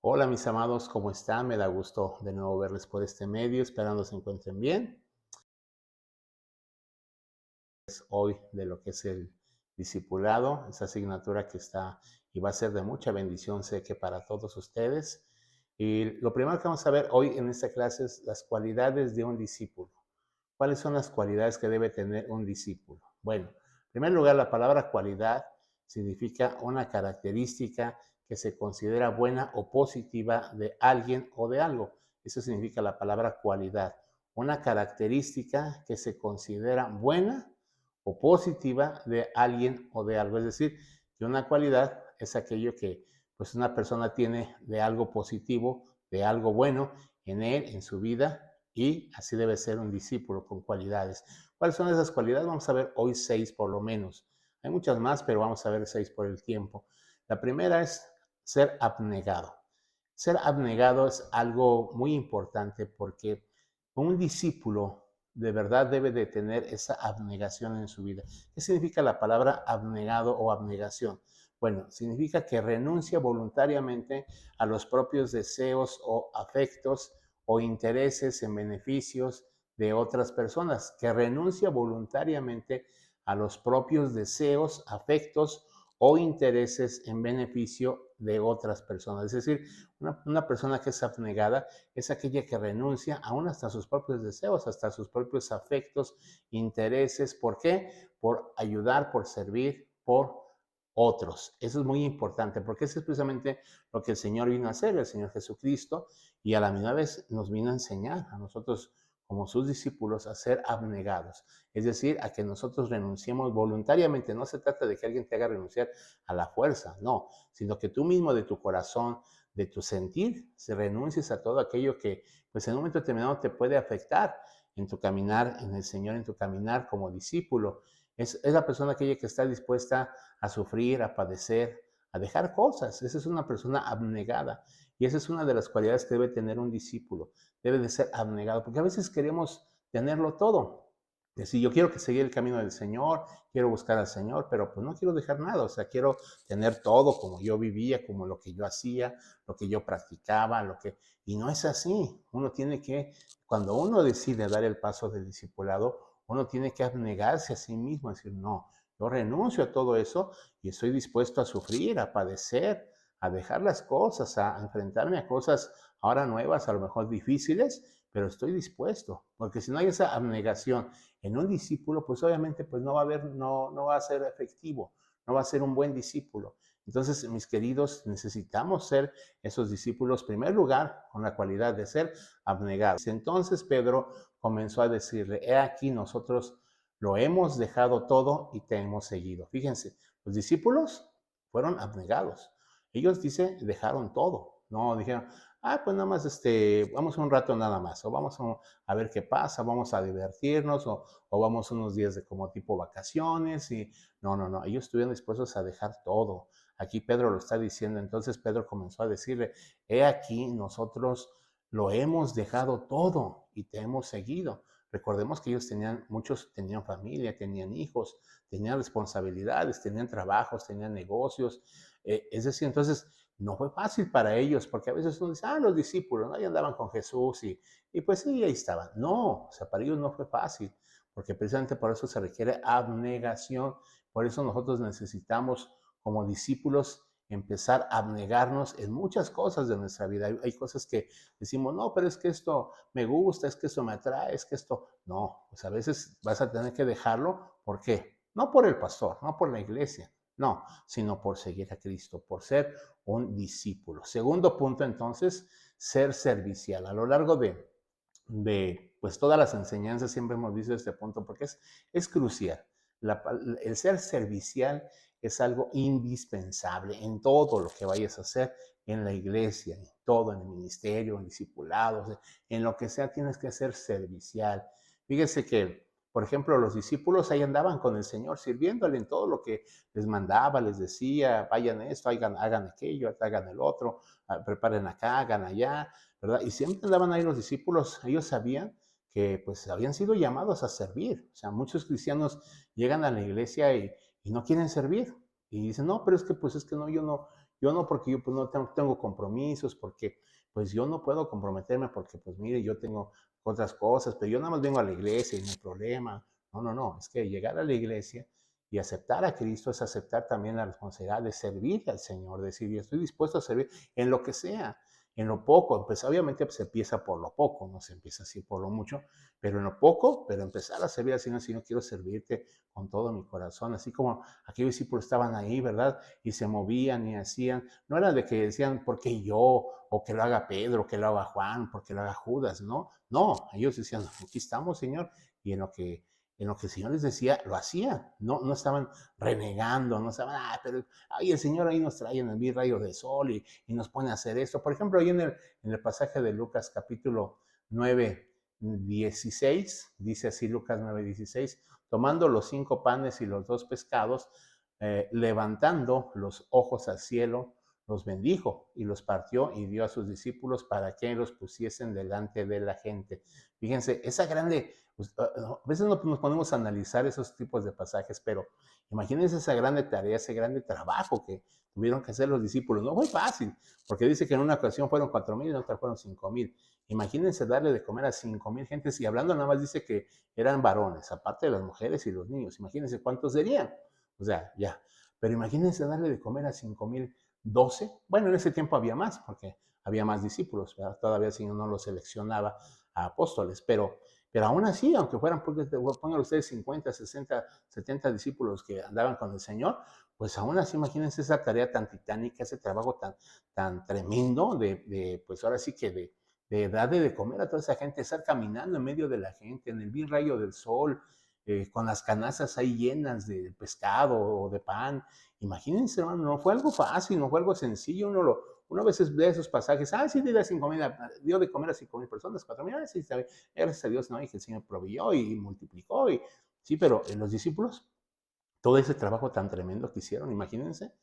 Hola mis amados, ¿cómo están? Me da gusto de nuevo verles por este medio, esperando se encuentren bien. Hoy de lo que es el discipulado, esa asignatura que está y va a ser de mucha bendición, sé que para todos ustedes. Y lo primero que vamos a ver hoy en esta clase es las cualidades de un discípulo. ¿Cuáles son las cualidades que debe tener un discípulo? Bueno, en primer lugar, la palabra cualidad significa una característica que se considera buena o positiva de alguien o de algo. Eso significa la palabra cualidad. Una característica que se considera buena o positiva de alguien o de algo. Es decir, que una cualidad es aquello que pues una persona tiene de algo positivo, de algo bueno en él, en su vida, y así debe ser un discípulo con cualidades. ¿Cuáles son esas cualidades? Vamos a ver hoy 6 por lo menos. Hay muchas más, pero vamos a ver 6 por el tiempo. La primera es ser abnegado. Ser abnegado es algo muy importante porque un discípulo de verdad debe de tener esa abnegación en su vida. ¿Qué significa la palabra abnegado o abnegación? Bueno, significa que renuncia voluntariamente a los propios deseos o afectos o intereses en beneficios de otras personas, que renuncia voluntariamente a los propios deseos, afectos o intereses en beneficio de otras personas. Es decir, una persona que es abnegada es aquella que renuncia aún hasta sus propios deseos, hasta sus propios afectos, intereses. ¿Por qué? Por ayudar, por servir, por otros. Eso es muy importante, porque eso es precisamente lo que el Señor vino a hacer, el Señor Jesucristo, y a la misma vez nos vino a enseñar a nosotros como sus discípulos a ser abnegados, es decir, a que nosotros renunciemos voluntariamente. No se trata de que alguien te haga renunciar a la fuerza, no, sino que tú mismo de tu corazón, de tu sentir, se renuncies a todo aquello que pues en un momento determinado te puede afectar en tu caminar en el Señor, en tu caminar como discípulo. Es la persona aquella que está dispuesta a sufrir, a padecer, a dejar cosas. Esa es una persona abnegada. Y esa es una de las cualidades que debe tener un discípulo. Debe de ser abnegado, porque a veces queremos tenerlo todo. Decir, yo quiero que seguir el camino del Señor, quiero buscar al Señor, pero pues no quiero dejar nada. O sea, quiero tener todo como yo vivía, como lo que yo hacía, lo que yo practicaba, lo que... Y no es así. Uno tiene que, cuando uno decide dar el paso del discipulado, uno tiene que abnegarse a sí mismo, decir, no, yo renuncio a todo eso y estoy dispuesto a sufrir, a padecer, a dejar las cosas, a enfrentarme a cosas ahora nuevas, a lo mejor difíciles, pero estoy dispuesto, porque si no hay esa abnegación en un discípulo, pues obviamente pues no va a haber, no va a ser efectivo, no va a ser un buen discípulo. Entonces, mis queridos, necesitamos ser esos discípulos, en primer lugar, con la cualidad de ser abnegados. Entonces Pedro comenzó a decirle, he aquí nosotros lo hemos dejado todo y te hemos seguido. Fíjense, los discípulos fueron abnegados. Ellos, dice, dejaron todo. No dijeron, pues nada más, vamos un rato nada más, o vamos a ver qué pasa, vamos a divertirnos, o vamos unos días de como tipo vacaciones, y no, no, no, ellos estuvieron dispuestos a dejar todo. Aquí Pedro lo está diciendo, entonces Pedro comenzó a decirle, he aquí nosotros lo hemos dejado todo y te hemos seguido. Recordemos que ellos tenían, muchos tenían familia, tenían hijos, tenían responsabilidades, tenían trabajos, tenían negocios. Es decir, entonces no fue fácil para ellos, porque a veces uno dice, los discípulos, ¿no? Ahí andaban con Jesús y pues sí, ahí estaban. No, o sea, para ellos no fue fácil, porque precisamente por eso se requiere abnegación. Por eso nosotros necesitamos, como discípulos, empezar a abnegarnos en muchas cosas de nuestra vida. Hay cosas que decimos, no, pero es que esto me gusta, es que esto me atrae, es que esto... No, pues a veces vas a tener que dejarlo. ¿Por qué? No por el pastor, no por la iglesia, no, sino por seguir a Cristo, por ser un discípulo. Segundo punto, entonces, ser servicial. A lo largo de pues todas las enseñanzas siempre hemos visto este punto porque es crucial. La, el ser servicial es algo indispensable en todo lo que vayas a hacer en la iglesia, en todo, en el ministerio, en discipulados, en lo que sea tienes que ser servicial. Fíjese que, por ejemplo, los discípulos ahí andaban con el Señor sirviéndole en todo lo que les mandaba, les decía, vayan esto, hagan aquello, hagan el otro, preparen acá, hagan allá, ¿verdad? Y siempre andaban ahí los discípulos, ellos sabían que pues habían sido llamados a servir. O sea, muchos cristianos llegan a la iglesia y no quieren servir. Y dicen, no, pero es que pues es que no, yo no, porque yo pues no tengo compromisos, porque pues yo no puedo comprometerme porque pues mire, yo tengo otras cosas, pero yo nada más vengo a la iglesia y no hay problema. No, no, no, es que llegar a la iglesia y aceptar a Cristo es aceptar también la responsabilidad de servir al Señor, decir, yo estoy dispuesto a servir en lo que sea, en lo poco. Pues obviamente pues, se empieza por lo poco, no se empieza así por lo mucho, pero en lo poco, pero empezar a servir al Señor, Señor, quiero servirte con todo mi corazón, así como aquellos discípulos estaban ahí, ¿verdad? Y se movían y hacían, no era de que decían, ¿por qué yo? O que lo haga Pedro, que lo haga Juan, porque lo haga Judas, ¿no? No, ellos decían, aquí estamos, Señor, y en lo que el Señor les decía, lo hacían, no estaban renegando, no estaban, pero ay, el Señor ahí nos trae en el mil rayo de sol y nos pone a hacer esto. Por ejemplo, ahí en el pasaje de Lucas capítulo 9:16, dice así Lucas 9:16, tomando los 5 panes y los 2 pescados, levantando los ojos al cielo, los bendijo y los partió y dio a sus discípulos para que los pusiesen delante de la gente. Fíjense, esa grande, pues, a veces nos ponemos a analizar esos tipos de pasajes, pero imagínense esa grande tarea, ese grande trabajo que tuvieron que hacer los discípulos. No fue fácil, porque dice que en una ocasión fueron 4,000 y en otra fueron 5,000. Imagínense darle de comer a 5,000 gentes y hablando nada más dice que eran varones, aparte de las mujeres y los niños. Imagínense cuántos serían. O sea, ya. Pero imagínense darle de comer a 5,012. Bueno, en ese tiempo había más, porque había más discípulos, ¿verdad? Todavía el Señor no los seleccionaba a apóstoles, pero aún así, aunque fueran, pongan ustedes 50, 60, 70 discípulos que andaban con el Señor, pues aún así, imagínense esa tarea tan titánica, ese trabajo tan tremendo pues ahora sí que de darle de comer a toda esa gente, estar caminando en medio de la gente, en el bien rayo del sol, con las canastas ahí llenas de pescado o de pan. Imagínense, hermano, no fue algo fácil, no fue algo sencillo. Uno a veces ve esos pasajes, sí, dio de comer a 5,000 personas, 4,000, sí, está bien, gracias a Dios, ¿no? Y que el Señor proveyó y multiplicó, sí, pero en los discípulos, todo ese trabajo tan tremendo que hicieron, imagínense.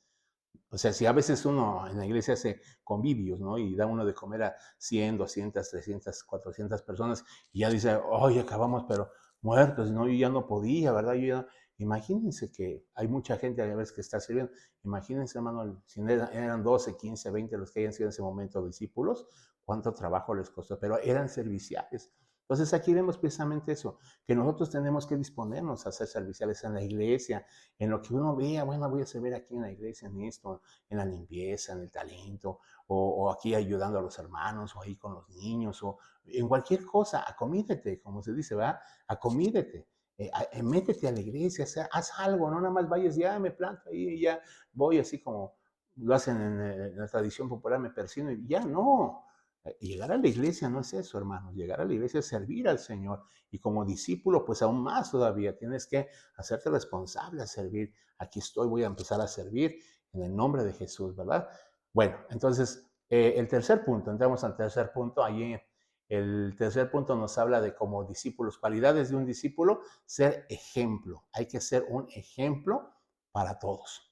O sea, si a veces uno en la iglesia hace convivios, ¿no? Y da uno de comer a 100, 200, 300, 400 personas y ya dice, oye, acabamos, pero muertos, ¿no? Yo ya no podía, ¿verdad? Imagínense que hay mucha gente a la vez que está sirviendo. Imagínense, hermano, si eran 12, 15, 20 los que hayan sido en ese momento discípulos, cuánto trabajo les costó, pero eran serviciales. Entonces aquí vemos precisamente eso, que nosotros tenemos que disponernos a ser serviciales en la iglesia, en lo que uno vea, bueno, voy a servir aquí en la iglesia, en esto, en la limpieza, en el talento, o aquí ayudando a los hermanos, o ahí con los niños, o en cualquier cosa, acomídete, como se dice, ¿verdad? Acomídete. Métete a la iglesia, haz algo, no nada más vayas, ya me planto ahí y ya voy así como lo hacen en la tradición popular, me persino y ya no. Llegar a la iglesia no es eso, hermanos. Llegar a la iglesia es servir al Señor. Y como discípulo, pues aún más todavía tienes que hacerte responsable a servir. Aquí estoy, voy a empezar a servir en el nombre de Jesús, ¿verdad? Bueno, entonces, el tercer punto, entramos al tercer punto. Allí el tercer punto nos habla de como discípulos, cualidades de un discípulo, ser ejemplo. Hay que ser un ejemplo para todos.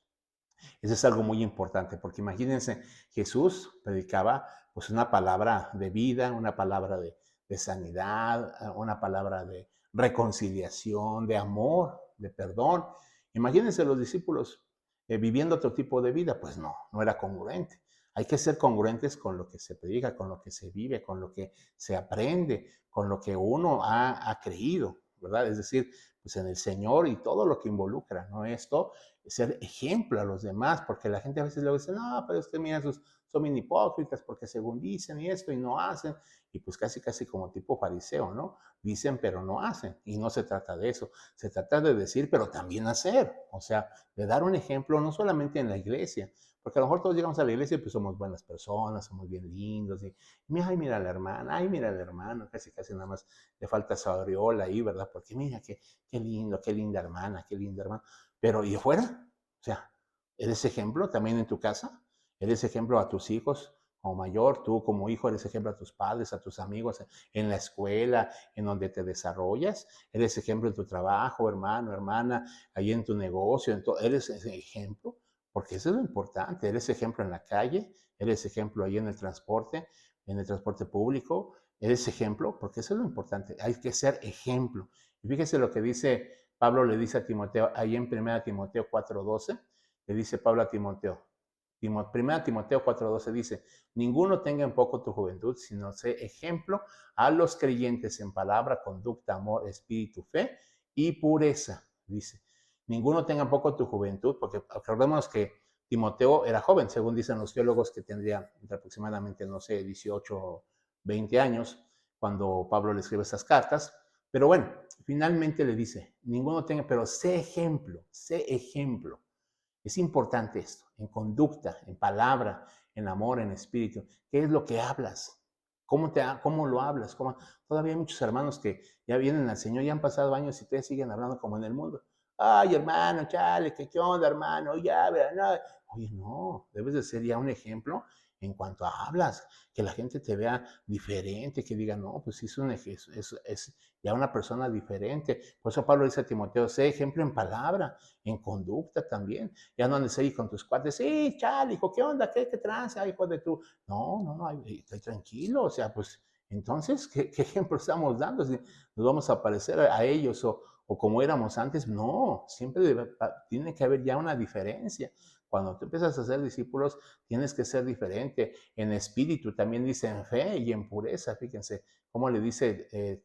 Eso es algo muy importante, porque imagínense, Jesús predicaba pues una palabra de vida, una palabra de sanidad, una palabra de reconciliación, de amor, de perdón. Imagínense los discípulos viviendo otro tipo de vida, pues no era congruente. Hay que ser congruentes con lo que se predica, con lo que se vive, con lo que se aprende, con lo que uno ha creído, ¿verdad? Es decir, pues en el Señor y todo lo que involucra, ¿no? Esto, ser ejemplo a los demás, porque la gente a veces luego dice, no, pero es que mira, son bien hipócritas porque según dicen y esto y no hacen, y pues casi como tipo fariseo, ¿no? Dicen pero no hacen, y no se trata de eso, se trata de decir pero también hacer, o sea, de dar un ejemplo no solamente en la iglesia, porque a lo mejor todos llegamos a la iglesia y pues somos buenas personas, somos bien lindos, y ay, mira la hermana, ay, mira el hermano, casi nada más le falta su aureola ahí, ¿verdad? Porque mira qué lindo, qué linda hermana, qué linda hermana. Pero ¿y afuera? O sea, ¿eres ejemplo también en tu casa? ¿Eres ejemplo a tus hijos como mayor? Tú como hijo eres ejemplo a tus padres, a tus amigos, en la escuela, en donde te desarrollas. ¿Eres ejemplo en tu trabajo, hermano, hermana, ahí en tu negocio? ¿Eres ese ejemplo? Porque eso es lo importante. ¿Eres ejemplo en la calle? ¿Eres ejemplo ahí en el transporte público? ¿Eres ejemplo? Porque eso es lo importante. Hay que ser ejemplo. Y fíjese lo que dice Pablo, le dice a Timoteo, ahí en 1 Timoteo 4:12, le dice Pablo a Timoteo, Primera Timoteo 4:12 dice, ninguno tenga en poco tu juventud, sino sé ejemplo a los creyentes en palabra, conducta, amor, espíritu, fe y pureza. Dice, ninguno tenga en poco tu juventud, porque acordemos que Timoteo era joven, según dicen los teólogos, que tendría aproximadamente, no sé, 18 o 20 años, cuando Pablo le escribe estas cartas. Pero bueno, finalmente le dice, ninguno tenga, pero sé ejemplo, sé ejemplo. Es importante esto, en conducta, en palabra, en amor, en espíritu. ¿Qué es lo que hablas? ¿Cómo lo hablas? Todavía hay muchos hermanos que ya vienen al Señor, ya han pasado años y todavía siguen hablando como en el mundo. Ay, hermano, chale, ¿qué onda, hermano? Ya, no. Oye, no, debes de ser ya un ejemplo en cuanto a hablas, que la gente te vea diferente, que diga, no, pues sí, es ya una persona diferente. Por eso Pablo dice a Timoteo, sé ejemplo en palabra, en conducta también. Ya no andes ahí con tus cuates, sí, chale, hijo, ¿qué onda? ¿Qué tranza, hijo de tú? No, estoy tranquilo, o sea, pues, entonces, ¿qué ejemplo estamos dando? Si nos vamos a parecer a ellos o como éramos antes, no, siempre tiene que haber ya una diferencia. Cuando tú empiezas a ser discípulos, tienes que ser diferente. En espíritu también dice en fe y en pureza. Fíjense cómo le dice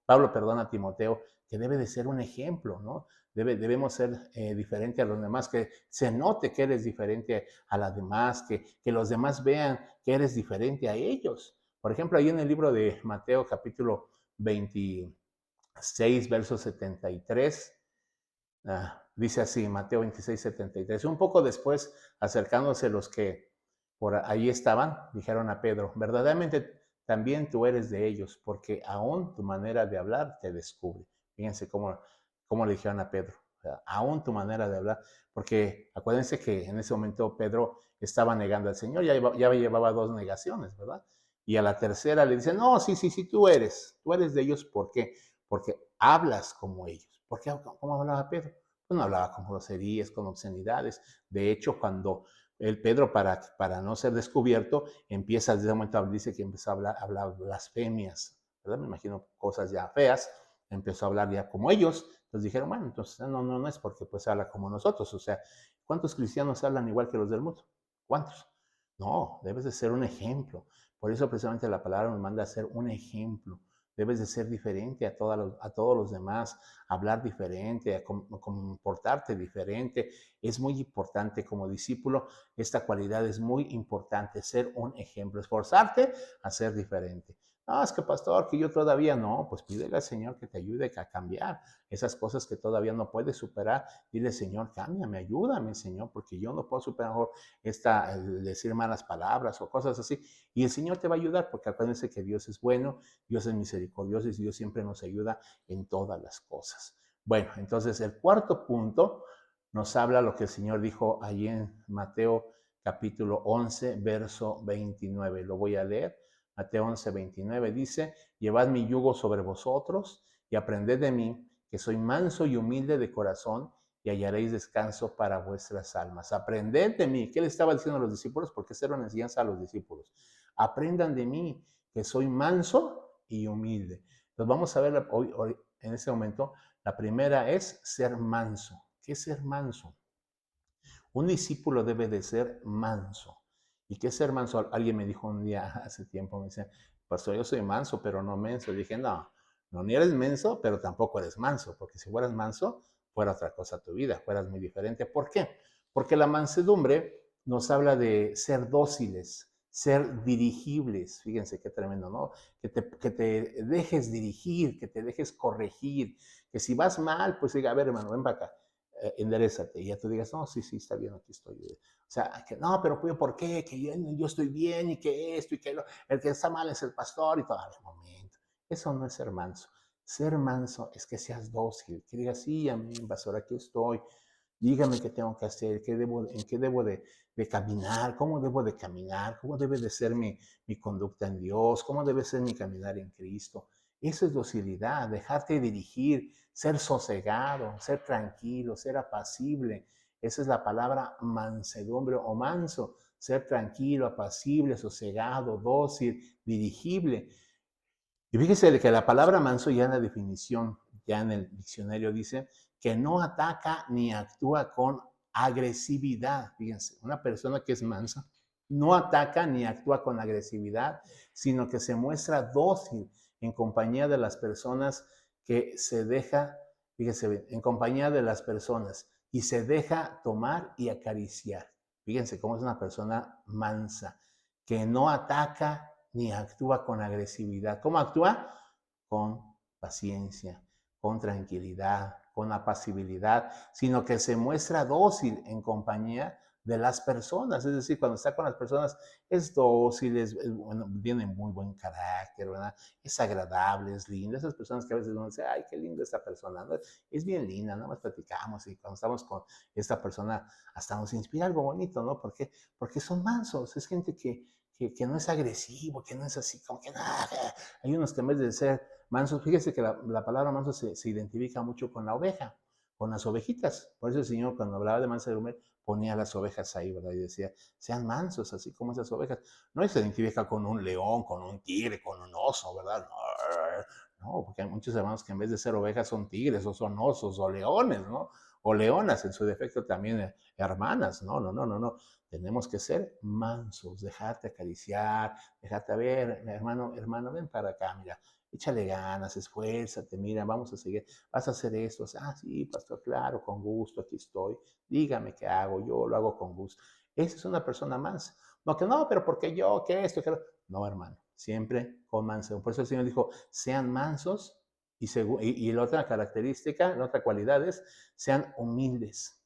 Pablo, perdón, a Timoteo, que debe de ser un ejemplo, ¿no? Debemos ser diferente a los demás, que se note que eres diferente a las demás, que los demás vean que eres diferente a ellos. Por ejemplo, ahí en el libro de Mateo capítulo 26, verso 73, dice así, Mateo 26, 73. Un poco después, acercándose los que por ahí estaban, dijeron a Pedro, verdaderamente también tú eres de ellos, porque aún tu manera de hablar te descubre. Fíjense cómo le dijeron a Pedro, o sea, aún tu manera de hablar, porque acuérdense que en ese momento Pedro estaba negando al Señor, ya llevaba 2 negaciones, ¿verdad? Y a la tercera le dice, no, sí, tú eres de ellos, ¿por qué? Porque hablas como ellos. ¿Por qué? ¿Cómo hablaba Pedro? Pues no hablaba con groserías, con obscenidades. De hecho, cuando el Pedro, para no ser descubierto, empieza, desde ese momento dice que empezó a hablar blasfemias, ¿verdad? Me imagino cosas ya feas, empezó a hablar ya como ellos. Entonces dijeron, bueno, entonces no es porque pues habla como nosotros. O sea, ¿cuántos cristianos hablan igual que los del mundo? ¿Cuántos? No, debes de ser un ejemplo. Por eso precisamente la palabra nos manda a ser un ejemplo. Debes de ser diferente a todos los demás, hablar diferente, a comportarte diferente. Es muy importante como discípulo, esta cualidad es muy importante, ser un ejemplo, esforzarte a ser diferente. No, es que pastor, que yo todavía no, pues pídele al Señor que te ayude a cambiar esas cosas que todavía no puedes superar. Dile, Señor, cámbiame, ayúdame, Señor, porque yo no puedo superar mejor decir malas palabras o cosas así. Y el Señor te va a ayudar, porque acuérdense que Dios es bueno, Dios es misericordioso y Dios siempre nos ayuda en todas las cosas. Bueno, entonces el cuarto punto nos habla lo que el Señor dijo allí en Mateo capítulo 11, verso 29. Lo voy a leer. Mateo 11, 29 dice, llevad mi yugo sobre vosotros y aprended de mí, que soy manso y humilde de corazón, y hallaréis descanso para vuestras almas. Aprended de mí. ¿Qué le estaba diciendo a los discípulos? Porque esa era una enseñanza a los discípulos. Aprendan de mí, que soy manso y humilde. Entonces vamos a ver hoy en este momento. La primera es ser manso. ¿Qué es ser manso? Un discípulo debe de ser manso. ¿Y qué es ser manso? Alguien me dijo un día hace tiempo, me dice, pastor, yo soy manso, pero no menso. Y dije, no, ni eres menso, pero tampoco eres manso, porque si fueras manso, fuera otra cosa tu vida, fueras muy diferente. ¿Por qué? Porque la mansedumbre nos habla de ser dóciles, ser dirigibles. Fíjense qué tremendo, ¿no? Que te dejes dirigir, que te dejes corregir, que si vas mal, pues diga, a ver, hermano, ven para acá, enderezate. Y ya tú digas, no, sí, está bien, aquí estoy. O sea, que no, pero ¿por qué? Que yo estoy bien y que esto y que lo, el que está mal es el pastor y todo. A ver, momento. Eso no es ser manso. Ser manso es que seas dócil, que digas, sí, amén, pastor, aquí estoy. Dígame qué tengo que hacer, en qué debo de caminar, cómo debe de ser mi conducta en Dios, cómo debe ser mi caminar en Cristo. Eso es docilidad, dejarte dirigir, ser sosegado, ser tranquilo, ser apacible. Esa es la palabra mansedumbre o manso, ser tranquilo, apacible, sosegado, dócil, dirigible. Y fíjese que la palabra manso ya en la definición, ya en el diccionario dice que no ataca ni actúa con agresividad. Fíjense, una persona que es mansa no ataca ni actúa con agresividad, sino que se muestra dócil en compañía de las personas que se deja, fíjense bien, en compañía de las personas y se deja tomar y acariciar. Fíjense cómo es una persona mansa, que no ataca ni actúa con agresividad. ¿Cómo actúa? Con paciencia, con tranquilidad, con apacibilidad, sino que se muestra dócil en compañía de las personas. Es decir, cuando está con las personas es dócil, bueno, tiene muy buen carácter, ¿verdad? Es agradable, es linda. Esas personas que a veces uno dice, ay, qué linda esta persona, ¿no? Es bien linda, nada más platicamos y cuando estamos con esta persona hasta nos inspira algo bonito, ¿no? Porque son mansos, es gente que no es agresivo, que no es así como que nada. Hay unos que en vez de ser mansos, fíjese que la palabra manso se identifica mucho con la oveja, con las ovejitas. Por eso el Señor cuando hablaba de mansedumbre ponía las ovejas ahí, ¿verdad? Y decía, sean mansos, así como esas ovejas. No se identifica con un león, con un tigre, con un oso, ¿verdad? No, porque hay muchos hermanos que en vez de ser ovejas son tigres, o son osos, o leones, ¿no? O leonas, en su defecto también hermanas. No, no, no, no, no. Tenemos que ser mansos, dejarte acariciar, dejarte ver, hermano, hermano, ven para acá, mira, échale ganas, esfuérzate, mira, vamos a seguir, vas a hacer esto. Ah, sí, pastor, claro, con gusto, aquí estoy, dígame qué hago, yo lo hago con gusto. Esa es una persona mansa. No, que no, pero porque yo, que esto, que lo... No, hermano, siempre con mansedumbre. Por eso el Señor dijo, sean mansos y la otra característica, la otra cualidad es, sean humildes.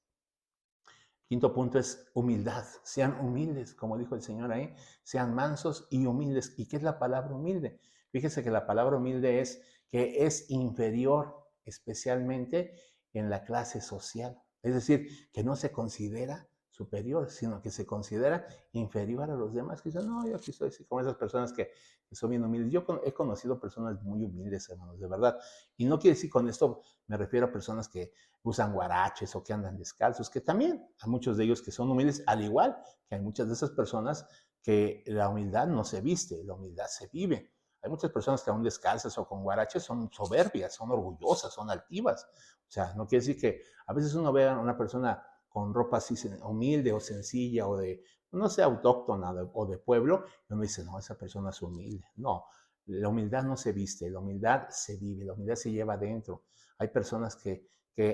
Quinto punto es humildad. Sean humildes, como dijo el Señor ahí. Sean mansos y humildes. ¿Y qué es la palabra humilde? Fíjese que la palabra humilde es que es inferior, especialmente en la clase social. Es decir, que no se considera superior, sino que se considera inferior a los demás. Que dicen, no, yo aquí soy así, como esas personas que son bien humildes. Yo he conocido personas muy humildes, hermanos, de verdad. Y no quiere decir con esto, me refiero a personas que usan guaraches o que andan descalzos, que también hay muchos de ellos que son humildes, al igual que hay muchas de esas personas que la humildad no se viste, la humildad se vive. Hay muchas personas que aún descalzas o con guaraches son soberbias, son orgullosas, son altivas. O sea, no quiere decir que a veces uno ve a una persona con ropa así humilde o sencilla o de, no sé, autóctona o de pueblo, y uno dice, no, esa persona es humilde. No, la humildad no se viste, la humildad se vive, la humildad se lleva adentro. Hay personas que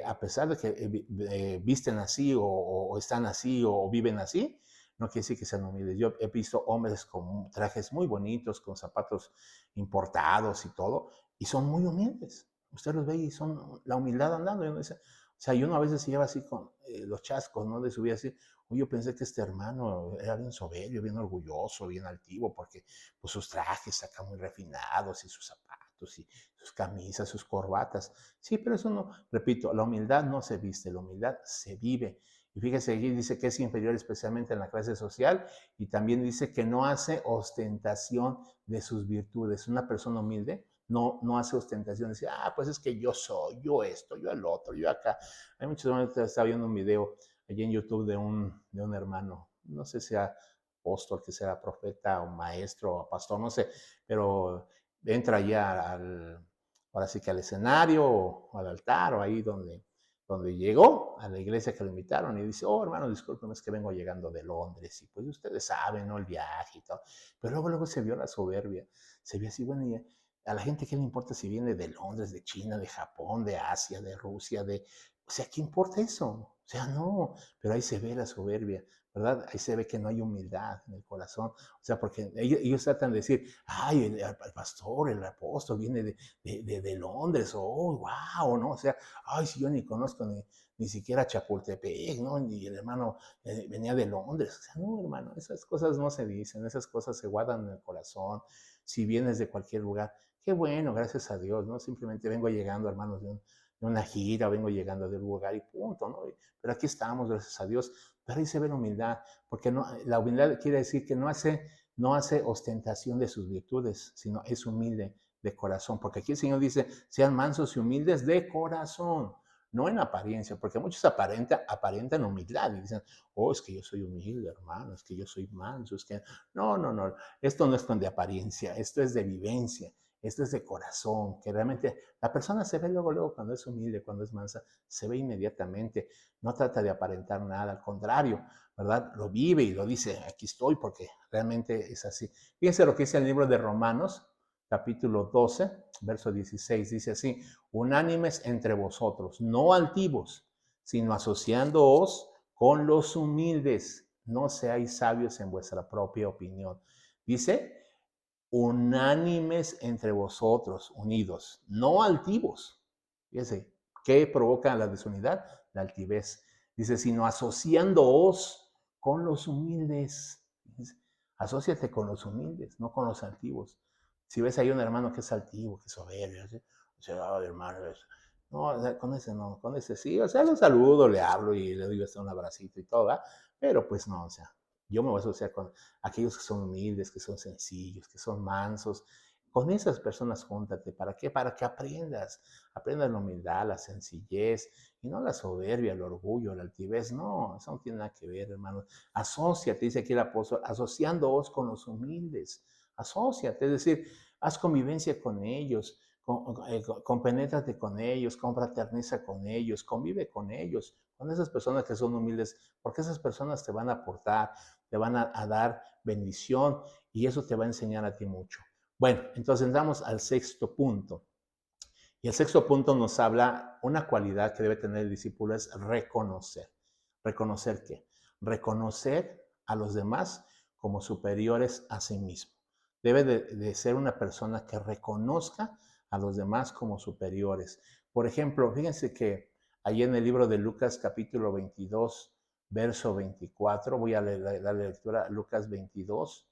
a pesar de que visten así o están así o viven así, no quiere decir que sean humildes. Yo he visto hombres con trajes muy bonitos, con zapatos importados y todo, y son muy humildes. Usted los ve y son la humildad andando. Y uno dice, o sea, y uno a veces se lleva así con los chascos, ¿no? De su vida así. Oye, yo pensé que este hermano era bien soberbio, bien orgulloso, bien altivo, porque pues, sus trajes acá muy refinados y sus zapatos y sus camisas, sus corbatas. Sí, pero eso no, repito, la humildad no se viste, la humildad se vive. Y fíjese, aquí dice que es inferior especialmente en la clase social y también dice que no hace ostentación de sus virtudes. Una persona humilde no hace ostentación, dice, ah, pues es que yo soy, yo esto, yo el otro, yo acá. Hay muchos momentos, estaba viendo un video allí en YouTube de un hermano, no sé si sea apóstol, que sea profeta o maestro o pastor, no sé, pero entra ya ahora sí que al escenario o al altar o ahí donde llegó a la iglesia que lo invitaron y dice, oh hermano, discúlpeme, es que vengo llegando de Londres y pues ustedes saben, ¿no? El viaje y todo. Pero luego se vio la soberbia, se vio así, bueno, y a la gente qué le importa si viene de Londres, de China, de Japón, de Asia, de Rusia, o sea, ¿qué importa eso? O sea, no, pero ahí se ve la soberbia, ¿verdad? Ahí se ve que no hay humildad en el corazón. O sea, porque ellos tratan de decir, ay, el pastor, el apóstol viene de Londres, oh, wow, ¿no? O sea, ay, si yo ni conozco ni siquiera Chapultepec, ¿no? Ni el hermano venía de Londres. O sea, no, hermano, esas cosas no se dicen, esas cosas se guardan en el corazón. Si vienes de cualquier lugar, qué bueno, gracias a Dios, ¿no? Simplemente vengo llegando, hermanos, de una gira, vengo llegando de un lugar y punto, ¿no? Pero aquí estamos, gracias a Dios. Pero ahí se ve la humildad, porque no, la humildad quiere decir que no hace ostentación de sus virtudes, sino es humilde de corazón, porque aquí el Señor dice, sean mansos y humildes de corazón, no en apariencia, porque muchos aparentan humildad y dicen, oh, es que yo soy humilde, hermano, es que yo soy manso, es que... No, no, no, esto no es de apariencia, esto es de vivencia, esto es de corazón, que realmente la persona se ve luego, luego cuando es humilde, cuando es mansa, se ve inmediatamente, no trata de aparentar nada, al contrario, ¿verdad? Lo vive y lo dice, aquí estoy porque realmente es así. Fíjense lo que dice el libro de Romanos, capítulo 12, verso 16, dice así, unánimes entre vosotros, no altivos, sino asociándoos con los humildes, no seáis sabios en vuestra propia opinión. Dice, unánimes entre vosotros, unidos, no altivos. Fíjense, ¿qué provoca la desunidad? La altivez. Dice, sino asociándoos con los humildes. Dice, asóciate con los humildes, no con los altivos. Si ves ahí un hermano que es altivo, que es soberbio, dice, oh, hermano, no, o sea, con ese no, con ese sí, o sea, lo saludo, le hablo y le doy hasta un abracito y todo, ¿verdad? Pero pues no, o sea, yo me voy a asociar con aquellos que son humildes, que son sencillos, que son mansos. Con esas personas júntate. ¿Para qué? Para que aprendas. Aprendas la humildad, la sencillez, y no la soberbia, el orgullo, la altivez. No, eso no tiene nada que ver, hermano. Asociate, dice aquí el apóstol, asociándoos con los humildes. Asociate, es decir, haz convivencia con ellos, compenétrate con ellos, confraterniza con ellos, convive con ellos, con esas personas que son humildes, porque esas personas te van a aportar, te van a dar bendición y eso te va a enseñar a ti mucho. Bueno, entonces entramos al sexto punto. Y el sexto punto nos habla una cualidad que debe tener el discípulo es reconocer. ¿Reconocer qué? Reconocer a los demás como superiores a sí mismo. Debe de ser una persona que reconozca a los demás como superiores. Por ejemplo, fíjense que ahí en el libro de Lucas capítulo 22, verso 24, voy a darle lectura a Lucas 22,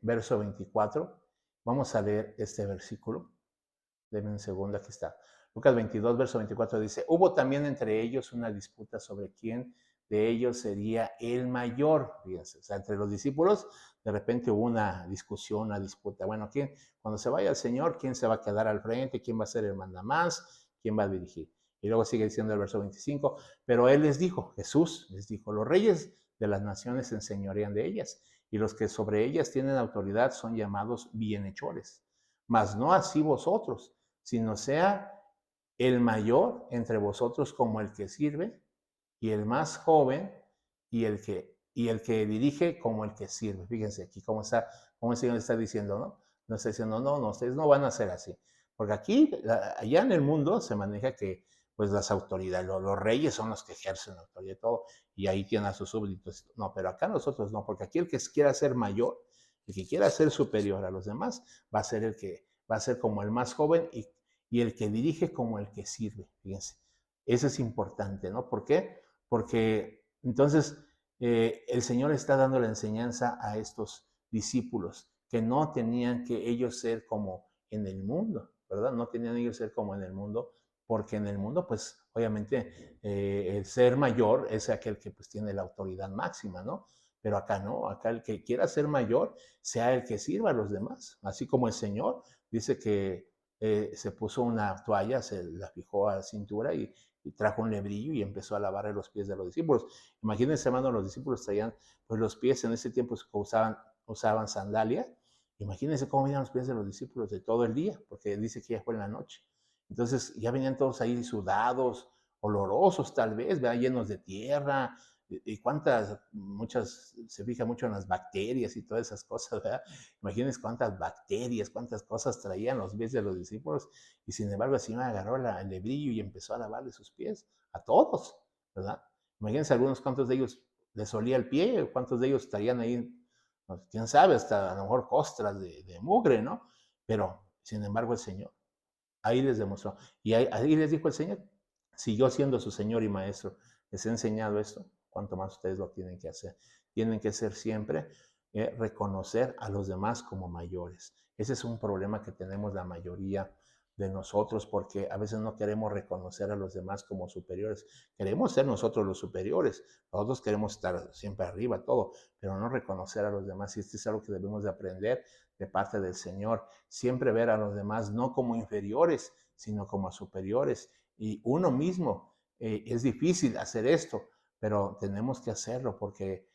verso 24. Vamos a leer este versículo. Denme un segundo, aquí está. Lucas 22, verso 24 dice, hubo también entre ellos una disputa sobre quién de ellos sería el mayor. Fíjense, o sea, entre los discípulos de repente hubo una discusión, una disputa. Bueno, ¿quién, cuando se vaya el Señor, quién se va a quedar al frente? ¿Quién va a ser el mandamás? ¿Quién va a dirigir? Y luego sigue diciendo el verso 25, pero él les dijo, Jesús les dijo, los reyes de las naciones se enseñorean de ellas y los que sobre ellas tienen autoridad son llamados bienhechores, mas no así vosotros, sino sea el mayor entre vosotros como el que sirve, y el más joven y el que dirige como el que sirve. Fíjense aquí cómo el Señor está diciendo, ¿no? No está diciendo, no, no, ustedes no van a ser así. Porque aquí, allá en el mundo, se maneja que pues las autoridades, los reyes son los que ejercen la autoridad y todo, y ahí tienen a sus súbditos. No, pero acá nosotros no, porque aquí el que quiera ser mayor, el que quiera ser superior a los demás, va a ser el que va a ser como el más joven y el que dirige como el que sirve. Fíjense, eso es importante, ¿no? ¿Por qué? Porque entonces el Señor está dando la enseñanza a estos discípulos que no tenían que ellos ser como en el mundo, ¿verdad? No tenían ellos ser como en el mundo, porque en el mundo, pues, obviamente, el ser mayor es aquel que pues tiene la autoridad máxima, ¿no? Pero acá no, acá el que quiera ser mayor sea el que sirva a los demás, así como el Señor dice que se puso una toalla, se la fijó a la cintura y trajo un lebrillo y empezó a lavarle los pies de los discípulos. Imagínense, hermano, los discípulos traían, pues los pies en ese tiempo usaban sandalia. Imagínense cómo venían los pies de los discípulos de todo el día, porque dice que ya fue en la noche. Entonces ya venían todos ahí sudados, olorosos tal vez, ¿verdad? Llenos de tierra, y cuántas, muchas, se fija mucho en las bacterias y todas esas cosas, ¿verdad? Imagínense cuántas bacterias, cuántas cosas traían los pies de los discípulos, y sin embargo el Señor agarró el lebrillo y empezó a lavarle sus pies, a todos, ¿verdad? Imagínense algunos cuántos de ellos les olía el pie, cuántos de ellos estarían ahí, no, quién sabe, hasta a lo mejor costras de mugre, ¿no? Pero sin embargo el Señor ahí les demostró. Y ahí les dijo el Señor, si yo siendo su Señor y Maestro les he enseñado esto, cuánto más ustedes lo tienen que hacer. Tienen que ser siempre reconocer a los demás como mayores. Ese es un problema que tenemos la mayoría de nosotros porque a veces no queremos reconocer a los demás como superiores. Queremos ser nosotros los superiores. Nosotros queremos estar siempre arriba, todo, pero no reconocer a los demás. Y esto es algo que debemos de aprender de parte del Señor. Siempre ver a los demás no como inferiores, sino como superiores. Y uno mismo, es difícil hacer esto, pero tenemos que hacerlo porque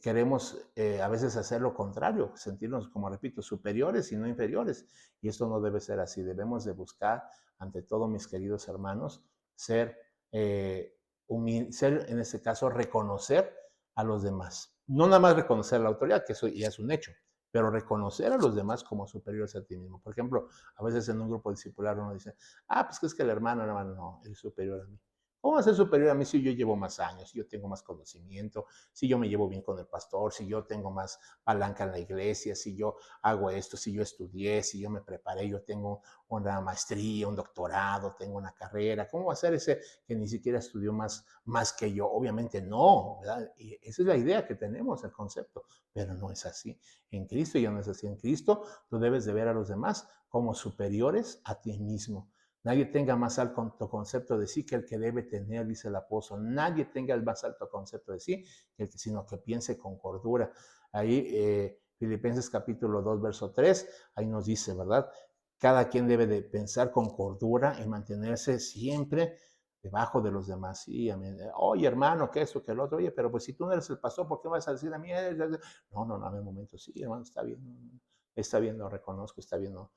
queremos a veces hacer lo contrario, sentirnos, como repito, superiores y no inferiores. Y esto no debe ser así. Debemos de buscar, ante todo, mis queridos hermanos, ser, ser en este caso, reconocer a los demás. No nada más reconocer a la autoridad, que eso ya es un hecho, pero reconocer a los demás como superiores a ti mismo. Por ejemplo, a veces en un grupo discipular uno dice, pues que es que el hermano, no, él es superior a mí. ¿Cómo va a ser superior a mí si yo llevo más años, si yo tengo más conocimiento, si yo me llevo bien con el pastor, si yo tengo más palanca en la iglesia, si yo hago esto, si yo estudié, si yo me preparé, yo tengo una maestría, un doctorado, tengo una carrera? ¿Cómo va a ser ese que ni siquiera estudió más que yo? Obviamente no, ¿verdad? Y esa es la idea que tenemos, el concepto, pero no es así. En Cristo ya no es así. En Cristo tú debes de ver a los demás como superiores a ti mismo. Nadie tenga más alto concepto de sí que el que debe tener, dice el apóstol. Nadie tenga el más alto concepto de sí, sino que piense con cordura. Ahí, Filipenses capítulo 2, verso 3, ahí nos dice, ¿verdad? Cada quien debe de pensar con cordura y mantenerse siempre debajo de los demás. Sí, amén. Oye, hermano, que esto, que el otro. Oye, pero pues si tú no eres el pastor, ¿por qué vas a decir a mí? No, en el momento sí, hermano, está bien, lo reconozco, está bien, no.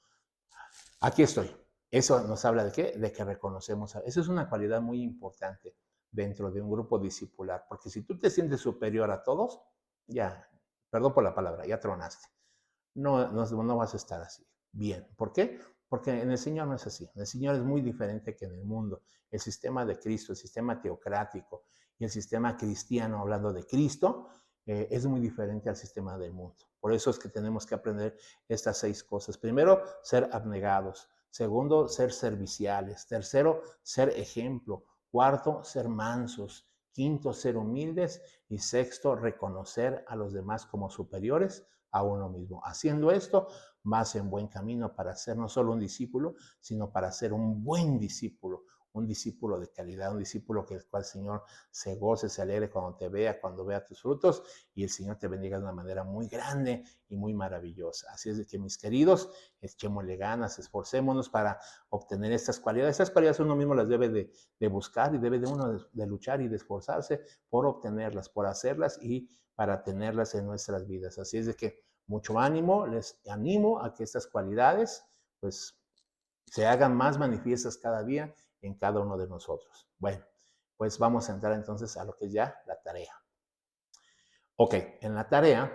Aquí estoy. Eso nos habla de qué? De que reconocemos. Eso es una cualidad muy importante dentro de un grupo discipular, porque si tú te sientes superior a todos, ya, perdón por la palabra, ya tronaste. No vas a estar así. Bien. ¿Por qué? Porque en el Señor no es así. El Señor es muy diferente que en el mundo. El sistema de Cristo, el sistema teocrático y el sistema cristiano, hablando de Cristo, es muy diferente al sistema del mundo. Por eso es que tenemos que aprender estas 6 cosas. Primero, ser abnegados. Segundo, ser serviciales. Tercero, ser ejemplo. Cuarto, ser mansos. Quinto, ser humildes. Y sexto, reconocer a los demás como superiores a uno mismo. Haciendo esto, vas en buen camino para ser no solo un discípulo, sino para ser un buen discípulo, un discípulo de calidad, un discípulo que el cual el Señor se goce, se alegre cuando te vea, cuando vea tus frutos, y el Señor te bendiga de una manera muy grande y muy maravillosa. Así es de que, mis queridos, echémosle ganas, esforcémonos para obtener estas cualidades. Estas cualidades uno mismo las debe de buscar y debe de uno de luchar y de esforzarse por obtenerlas, por hacerlas y para tenerlas en nuestras vidas. Así es de que mucho ánimo, les animo a que estas cualidades pues se hagan más manifiestas cada día en cada uno de nosotros. Bueno, pues vamos a entrar entonces a lo que es ya la tarea. Ok, en la tarea,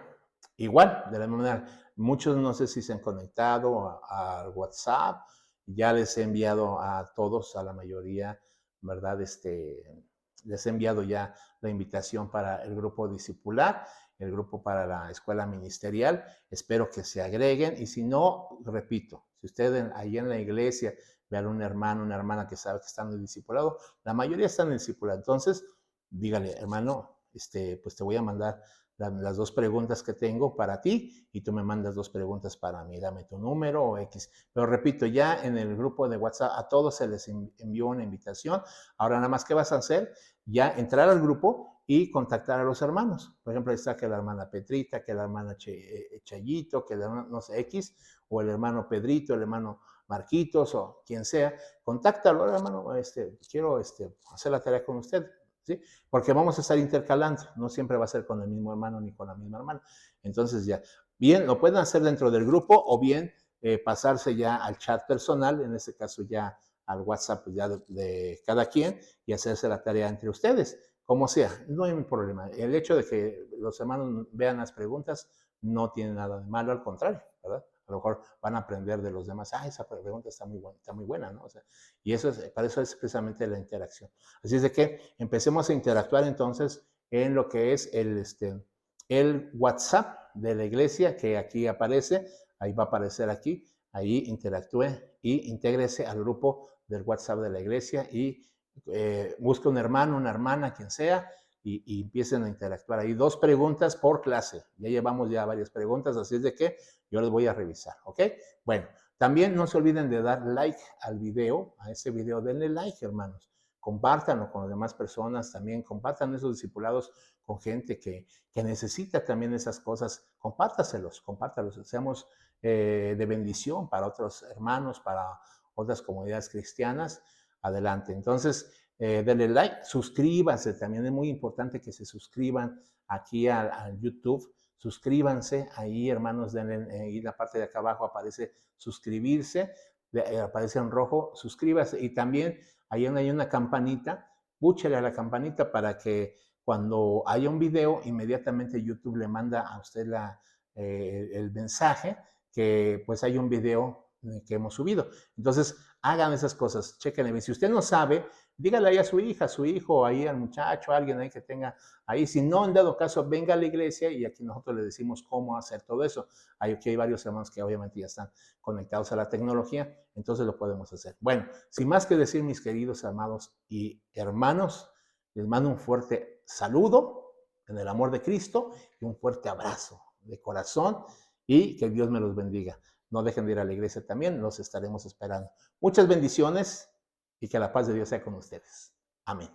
igual, de la misma manera, muchos no sé si se han conectado al WhatsApp, ya les he enviado a todos, a la mayoría, ¿verdad? Les he enviado ya la invitación para el grupo discipular, el grupo para la escuela ministerial. Espero que se agreguen y si no, repito, si ustedes ahí en la iglesia vean un hermano, una hermana que sabe que están en el discipulado, la mayoría están en el discipulado. Entonces, dígale, hermano, pues te voy a mandar las 2 preguntas que tengo para ti y tú me mandas 2 preguntas para mí. Dame tu número o X. Pero repito, ya en el grupo de WhatsApp a todos se les envió una invitación. Ahora nada más, ¿qué vas a hacer? Ya entrar al grupo y contactar a los hermanos. Por ejemplo, ahí está que la hermana Petrita, que la hermana Chayito, que la hermana, no sé, X, o el hermano Pedrito, el hermano Marquitos o quien sea. Contáctalo, hermano, quiero hacer la tarea con usted. ¿Sí? Porque vamos a estar intercalando, no siempre va a ser con el mismo hermano ni con la misma hermana. Entonces ya, bien, lo pueden hacer dentro del grupo o bien pasarse ya al chat personal, en este caso ya al WhatsApp ya de cada quien y hacerse la tarea entre ustedes, como sea, no hay problema. El hecho de que los hermanos vean las preguntas no tiene nada de malo, al contrario, ¿verdad? A lo mejor van a aprender de los demás, esa pregunta está muy buena, ¿no? O sea, y eso para eso es precisamente la interacción. Así es de que empecemos a interactuar entonces en lo que es el WhatsApp de la iglesia que aquí aparece, ahí va a aparecer aquí, ahí interactúe y intégrese al grupo del WhatsApp de la iglesia y busque un hermano, una hermana, quien sea, y empiecen a interactuar. Ahí 2 preguntas por clase. Ya llevamos ya varias preguntas, así es de que yo les voy a revisar, ¿ok? Bueno, también no se olviden de dar like al video, a ese video, denle like, hermanos. Compártanlo con las demás personas, también compartan esos discipulados con gente que necesita también esas cosas. Compártaselos, seamos de bendición para otros hermanos, para otras comunidades cristianas. Adelante. Entonces, denle like, suscríbanse, también es muy importante que se suscriban aquí al YouTube, suscríbanse, ahí hermanos, denle, ahí en la parte de acá abajo aparece suscribirse, aparece en rojo, suscríbase, y también ahí hay una campanita, púchele a la campanita para que cuando haya un video, inmediatamente YouTube le manda a usted el mensaje que pues hay un video que hemos subido. Entonces, hagan esas cosas, chequen. Si usted no sabe, dígale ahí a su hija, a su hijo, ahí al muchacho, a alguien ahí que tenga ahí. Si no, en dado caso, venga a la iglesia y aquí nosotros le decimos cómo hacer todo eso. Aquí hay varios hermanos que obviamente ya están conectados a la tecnología, entonces lo podemos hacer. Bueno, sin más que decir, mis queridos amados y hermanos, les mando un fuerte saludo en el amor de Cristo y un fuerte abrazo de corazón, y que Dios me los bendiga. No dejen de ir a la iglesia también, los estaremos esperando. Muchas bendiciones y que la paz de Dios sea con ustedes. Amén.